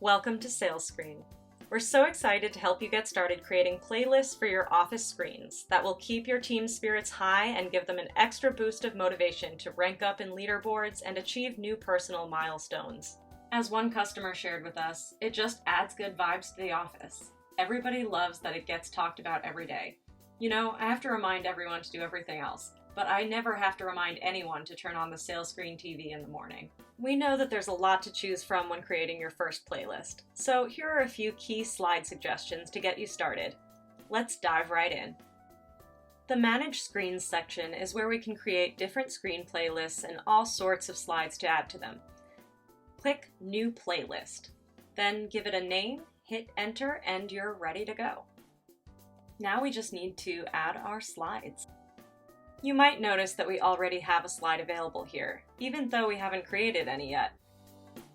Welcome to SalesScreen. We're so excited to help you get started creating playlists for your office screens that will keep your team's spirits high and give them an extra boost of motivation to rank up in leaderboards and achieve new personal milestones. As one customer shared with us, it just adds good vibes to the office. Everybody loves that it gets talked about every day. You know, I have to remind everyone to do everything else, but I never have to remind anyone to turn on the SalesScreen TV in the morning. We know that there's a lot to choose from when creating your first playlist, so here are a few key slide suggestions to get you started. Let's dive right in. The Manage Screens section is where we can create different screen playlists and all sorts of slides to add to them. Click New Playlist, then give it a name, hit Enter, and you're ready to go. Now we just need to add our slides. You might notice that we already have a slide available here, even though we haven't created any yet.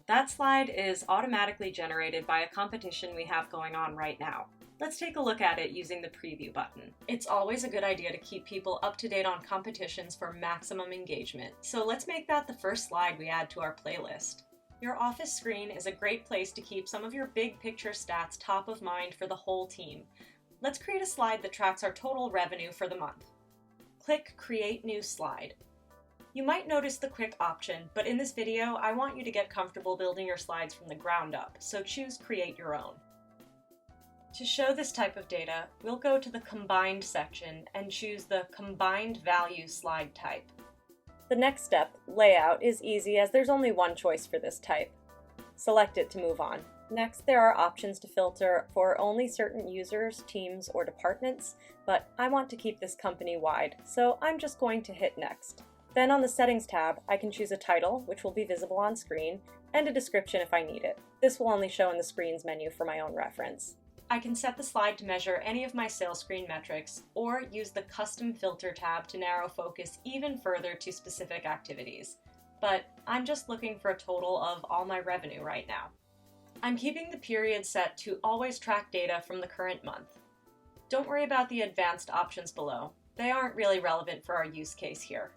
That slide is automatically generated by a competition we have going on right now. Let's take a look at it using the preview button. It's always a good idea to keep people up to date on competitions for maximum engagement, so let's make that the first slide we add to our playlist. Your office screen is a great place to keep some of your big picture stats top of mind for the whole team. Let's create a slide that tracks our total revenue for the month. Click Create New Slide. You might notice the quick option, but in this video, I want you to get comfortable building your slides from the ground up, so choose Create Your Own. To show this type of data, we'll go to the Combined section and choose the Combined Value slide type. The next step, Layout, is easy as there's only one choice for this type. Select it to move on. Next, there are options to filter for only certain users, teams, or departments, but I want to keep this company-wide, so I'm just going to hit Next. Then on the Settings tab, I can choose a title, which will be visible on screen, and a description if I need it. This will only show in the Screens menu for my own reference. I can set the slide to measure any of my SalesScreen metrics, or use the Custom Filter tab to narrow focus even further to specific activities. But I'm just looking for a total of all my revenue right now. I'm keeping the period set to always track data from the current month. Don't worry about the advanced options below. They aren't really relevant for our use case here.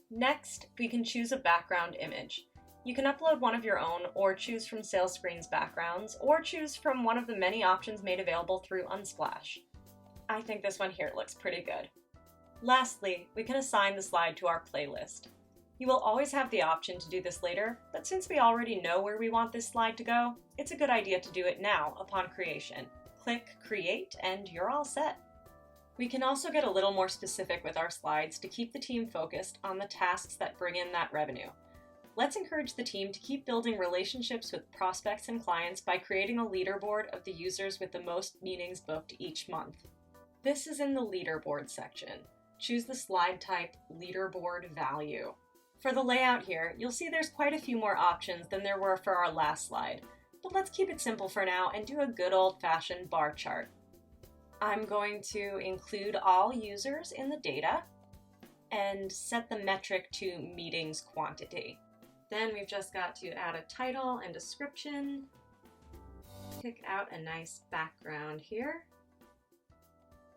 Next, we can choose a background image. You can upload one of your own, or choose from SalesScreen's backgrounds, or choose from one of the many options made available through Unsplash. I think this one here looks pretty good. Lastly, we can assign the slide to our playlist. You will always have the option to do this later, but since we already know where we want this slide to go, it's a good idea to do it now upon creation. Click Create and you're all set. We can also get a little more specific with our slides to keep the team focused on the tasks that bring in that revenue. Let's encourage the team to keep building relationships with prospects and clients by creating a leaderboard of the users with the most meetings booked each month. This is in the Leaderboard section. Choose the slide type Leaderboard Value. For the layout here, you'll see there's quite a few more options than there were for our last slide, but let's keep it simple for now and do a good old-fashioned bar chart. I'm going to include all users in the data and set the metric to meetings quantity. Then we've just got to add a title and description, pick out a nice background here,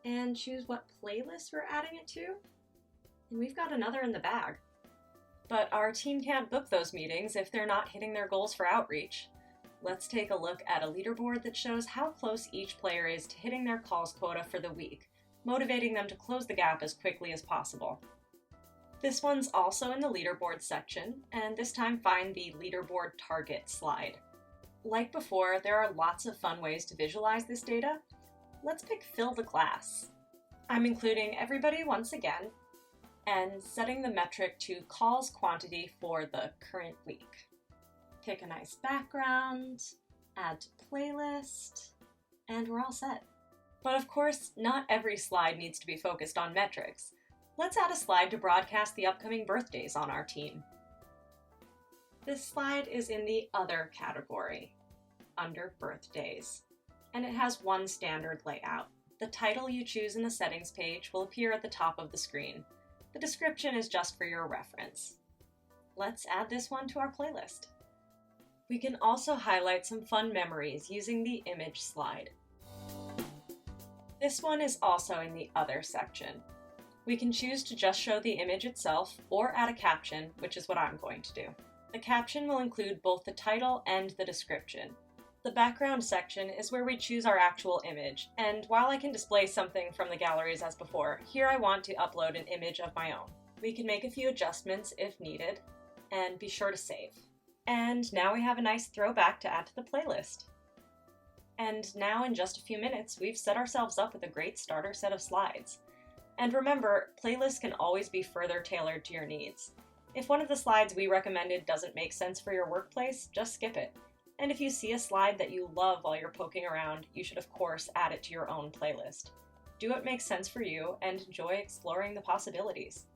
and choose what playlist we're adding it to. And we've got another in the bag. But our team can't book those meetings if they're not hitting their goals for outreach. Let's take a look at a leaderboard that shows how close each player is to hitting their calls quota for the week, motivating them to close the gap as quickly as possible. This one's also in the leaderboard section, and this time find the leaderboard target slide. Like before, there are lots of fun ways to visualize this data. Let's pick Fill the Glass. I'm including everybody once again, and setting the metric to calls quantity for the current week. Pick a nice background, add to playlist, and we're all set. But of course, not every slide needs to be focused on metrics. Let's add a slide to broadcast the upcoming birthdays on our team. This slide is in the Other category, under Birthdays, and it has one standard layout. The title you choose in the settings page will appear at the top of the screen. The description is just for your reference. Let's add this one to our playlist. We can also highlight some fun memories using the image slide. This one is also in the Other section. We can choose to just show the image itself or add a caption, which is what I'm going to do. The caption will include both the title and the description. The background section is where we choose our actual image, and while I can display something from the galleries as before, here I want to upload an image of my own. We can make a few adjustments if needed, and be sure to save. And now we have a nice throwback to add to the playlist. And now in just a few minutes, we've set ourselves up with a great starter set of slides. And remember, playlists can always be further tailored to your needs. If one of the slides we recommended doesn't make sense for your workplace, just skip it. And if you see a slide that you love while you're poking around, you should of course add it to your own playlist. Do what makes sense for you and enjoy exploring the possibilities.